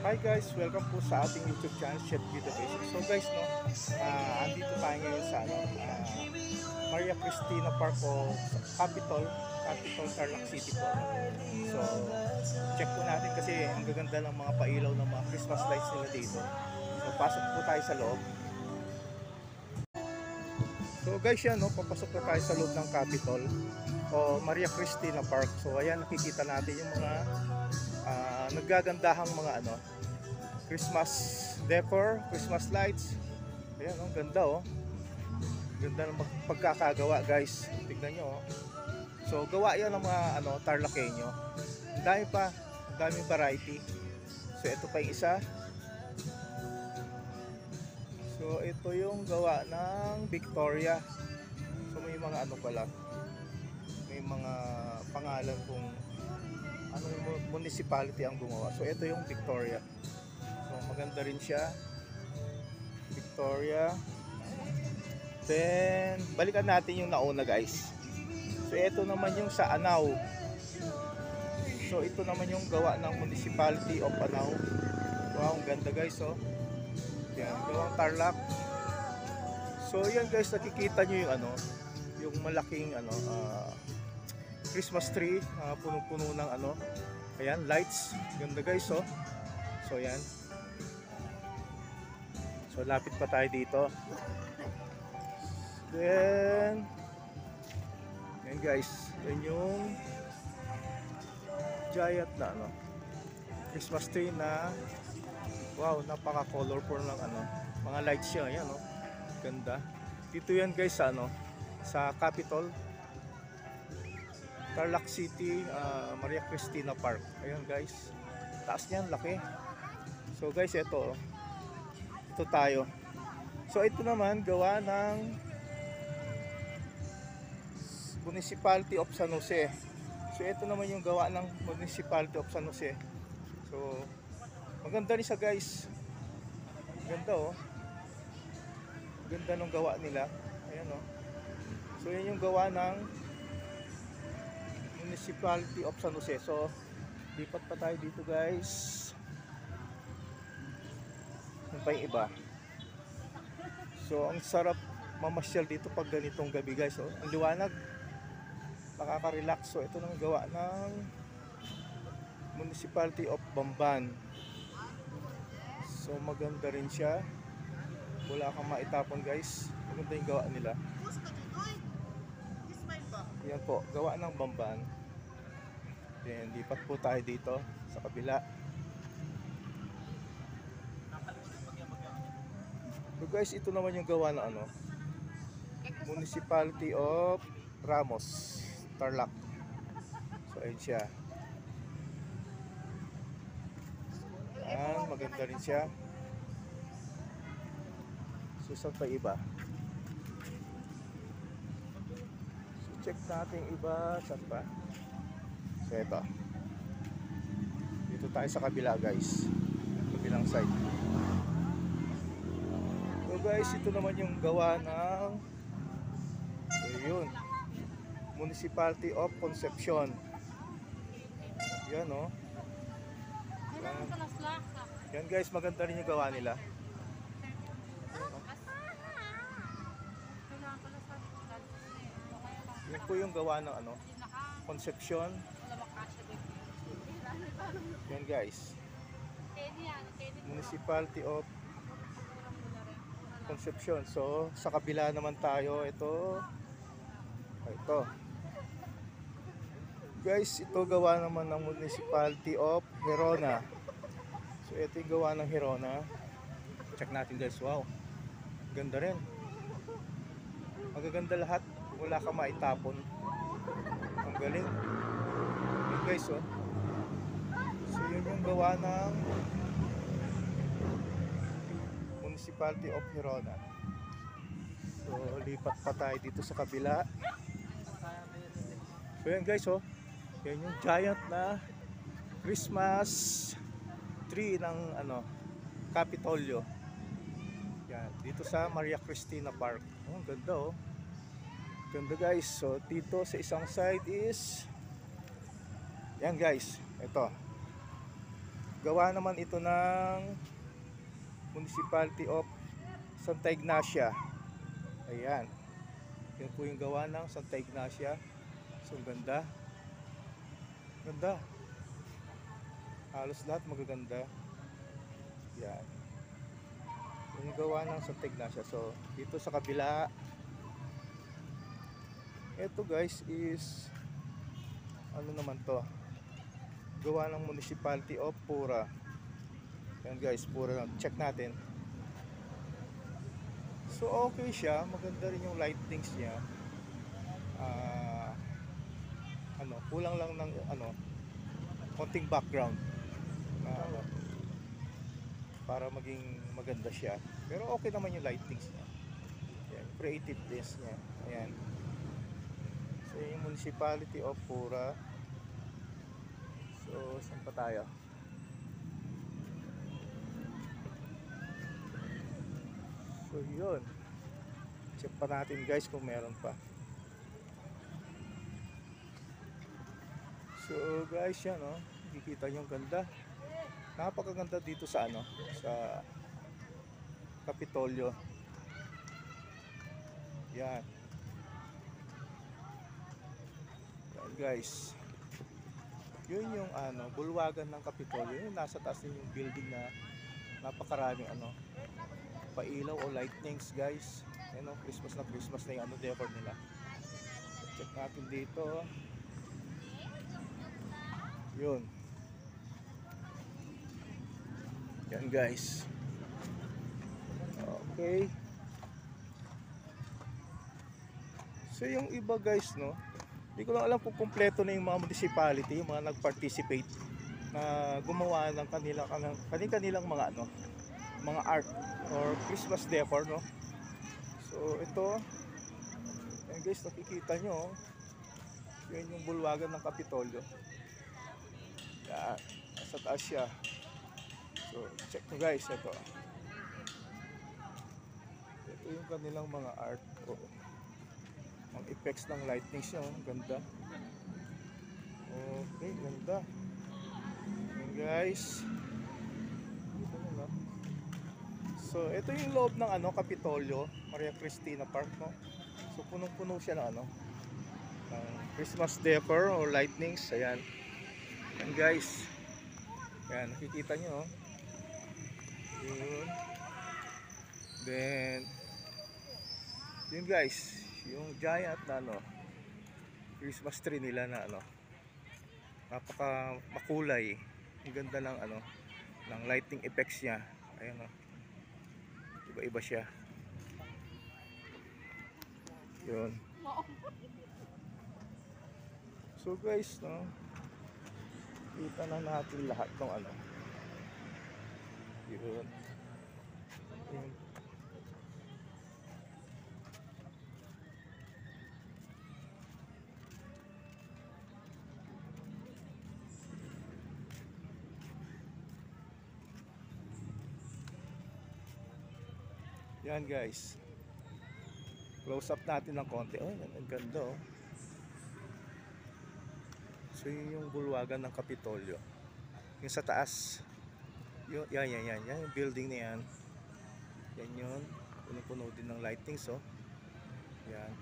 Hi guys, welcome po sa ating YouTube channel, Chef Guido Basics. So guys, no, andito tayo ngayon sa Maria Cristina Park o Capitol Tarlac City po. So, check po natin kasi ang gaganda ng mga pailaw ng mga Christmas lights nila dito. So, pasok po tayo sa loob. So guys, yan, no, papasok na tayo sa loob ng Capitol o Maria Cristina Park. So, ayan, nakikita natin yung mga naggagandahang mga Christmas decor, Christmas lights. Ayan, ang ganda oh. Ganda ng pagkakagawa, guys. Tignan nyo oh. So gawa 'yan ng mga Tarlakenyo. Ang dami pa, ang daming variety. So ito pa yung isa. So ito yung gawa ng Victoria. So may mga pala. May mga pangalan kung yung municipality ang gumawa. So ito yung Victoria. So maganda rin siya. Victoria. Then balikan natin yung nauna, guys. So ito naman yung sa Anao. So ito naman yung gawa ng Municipality of Anao. Wow, ang ganda, guys oh. Yan, gawang Tarlac. So yan, guys, nakikita nyo yung yung malaking Christmas tree, punong-puno ng ayan, lights. Ganda, guys oh. So yan. So lapit pa tayo dito. Then yan, guys, yan yung giant na Christmas tree na wow, napaka colorful ng mga lights siya. Yan oh. Ganda. Dito yan, guys, sa Capitol Tarlac City, Maria Cristina Park. Ayun, guys. Taas niyan, laki. So guys, ito tayo. So ito naman gawa ng Municipality of San Jose. So ito naman yung gawa ng Municipality of San Jose. So maganda rin siya, guys. Ganda oh. Ganda ng gawa nila. Ayan oh. So yan yung gawa ng Municipality of San Jose. So lipat pa tayo dito, guys. Yung pa yung iba. So ang sarap mamasyal dito pag ganitong gabi, guys oh. Ang liwanag, nakaka-relax. So ito nang gawa ng Municipality of Bamban. So maganda rin siya. Wala kang maitapon, guys. Maganda yung gawa nila. Yan po, gawa ng Bamban. Then lipat po tayo dito sa kabila. So guys, ito naman yung gawa ng Municipality of Ramos, Tarlac. So ayun siya. Yan, maganda rin siya. So saan pa iba? So check natin iba, saan pa? So ito. Dito tayo sa kabila, guys. Kabilang side. So guys, ito naman yung gawa ng Municipality of Concepcion. Yan oh. Yan, guys, maganda rin yung gawa nila. Yan po yung gawa ng Concepcion. Yan, guys. Municipality of Concepcion. So sa kabila naman tayo. Ito. Guys, ito gawa naman ng Municipality of Gerona. So ito yung gawa ng Gerona. Check natin, guys. Wow, ganda rin. Magaganda lahat. Wala kang maitapon. Ang galing. Yun, guys oh. So yun yung gawa ng Municipality of Gerona. So lipat pa tayo dito sa kabila. So yan, guys oh. Yan yung giant na Christmas tree ng Capitolio. Yan, dito sa Maria Cristina Park. Oh, ang ganda oh. Ganda, guys. So dito sa isang side is yan, guys. Ito. Gawa naman ito ng Municipality of Santa Ignacia. Ayan. Yan po yung gawa ng Santa Ignacia. So ganda. Ganda. Halos lahat magaganda. Yan. Yung gawa ng Santa Ignacia. So dito sa kabila, ito guys is ano naman to, gawa ng Municipality of Pura. Yan guys, Pura. Check natin. So okay siya, maganda rin yung lightings niya. Kulang lang ng konting background na para maging maganda siya. Pero okay naman yung lightings niya. Yan, creativeness niya. Ayan. So yung Municipality of Pura. So saan pa tayo? So yun, check pa natin guys kung meron pa. So guys, yan nakikita nyo ang ganda. Napakaganda dito sa sa Kapitolyo. Yan. Yan guys. Yun yung bulwagan ng Kapitolyo. Yung nasa taas din yung building na napakaraming pailaw o lightnings guys. Ayan Christmas na yung decor nila. Check natin dito. Yun. Yan guys. Okay. So yung iba guys hindi ko lang alam kung kumpleto na yung mga municipality, yung mga nag-participate na gumawa ng kanilang mga mga art or Christmas decor So ito, yan guys, nakikita nyo yun yung bulwagan ng Kapitolyo. Yan, nasa taas siya. So check nyo guys, ito yung kanilang mga art ang effects ng lightnings nyo. Ganda. Okay, ganda. Yan guys, dito na. So ito yung loob ng Kapitolyo, Maria Cristina Park So punong-puno siya ng Christmas decor or lightnings. Ayan. Yan guys. Yan, nakikita nyo yun. Then yun guys, yung giant na Christmas tree nila na napaka makulay. Ang ganda ng ng lighting effects niya. Ayan iba-iba siya. Yun. So guys kita na natin lahat ng yun. Yun. Yan guys, close up natin ng konti. Ang ganda So yun yung bulwagan ng Kapitolyo, yung sa taas yan yung building na yan. Yan yun, puno-puno din ng lightings yan.